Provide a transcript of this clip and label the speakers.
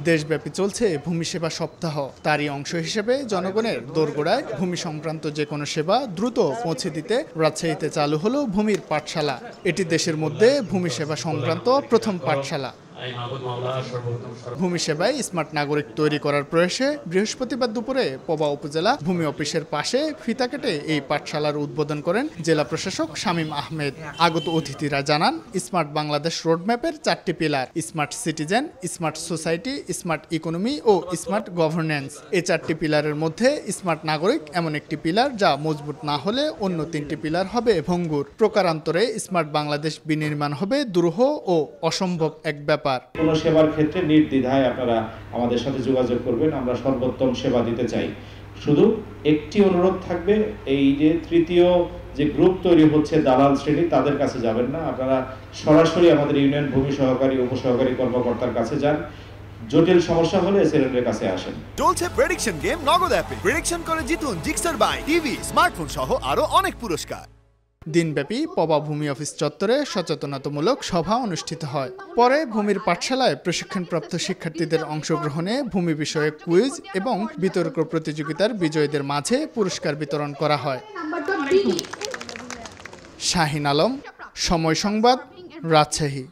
Speaker 1: দেশব্যাপী চলছে ভূমি সেবা সপ্তাহ। তারই অংশ হিসেবে জনগণের দোরগোড়ায় ভূমি সংক্রান্ত যে কোনো সেবা দ্রুত পৌঁছে দিতে রাজশাহীতে চালু হলো ভূমির পাঠশালা। এটি দেশের মধ্যে ভূমি সেবা সংক্রান্ত প্রথম পাঠশালা। ভূমি সেবায় স্মার্ট নাগরিক তৈরি করার প্রয়াসে বৃহস্পতিবার দুপুরে পবা উপজেলা ভূমি অফিসের পাশে ফিতা কেটে এই পাঠশালার উদ্বোধন করেন জেলা প্রশাসক শামীম আহমেদ। আগত অতিথিরা জানান, স্মার্ট বাংলাদেশ রোডম্যাপের 4টি pillar smart citizen, smart society, smart economy ও স্মার্ট গভর্নেন্স। এই 4টি পিলারের মধ্যে স্মার্ট নাগরিক এমন একটি পিলার যা মজবুত না হলে অন্য 3টি পিলার হবে ভঙ্গুর। প্রকারান্তরে স্মার্ট বাংলাদেশ বিনির্মাণ হবে দুরূহ ও অসম্ভব এক ব্যাপার।
Speaker 2: কোনো সেবার ক্ষেত্রে নির্দ্বিধায় আপনারা আমাদের সাথে যোগাযোগ করবেন, আমরা সর্বোত্তম সেবা দিতে চাই। শুধু একটি অনুরোধ থাকবে, এই যে তৃতীয় যে গ্রুপ তৈরি হচ্ছে দালাল শ্রেণী, তাদের কাছে যাবেন না, আপনারা সরাসরি আমাদের ইউনিয়ন ভূমি সহকারী উপসহকারী কর্মকর্তার কাছে যান। জটিল সমস্যা হলে এসএলএর কাছে আসেন।
Speaker 3: চলছে প্রেডিকশন গেম নগদ অ্যাপে। প্রেডিকশন করে জিতুন জিক্সার বাইক, টিভি, স্মার্টফোন সহ আরো অনেক পুরস্কার।
Speaker 1: দিনব্যাপী পবা ভূমি অফিস চত্বরে সচেতনতামূলক সভা অনুষ্ঠিত হয়। পরে ভূমির পাঠশালায় প্রশিক্ষণপ্রাপ্ত শিক্ষার্থীদের অংশগ্রহণে ভূমি বিষয়ক কুইজ এবং বিতর্ক প্রতিযোগিতার বিজয়ীদের মাঝে পুরস্কার বিতরণ করা হয়। শাহিন আলম, সময় সংবাদ, রাজশাহী।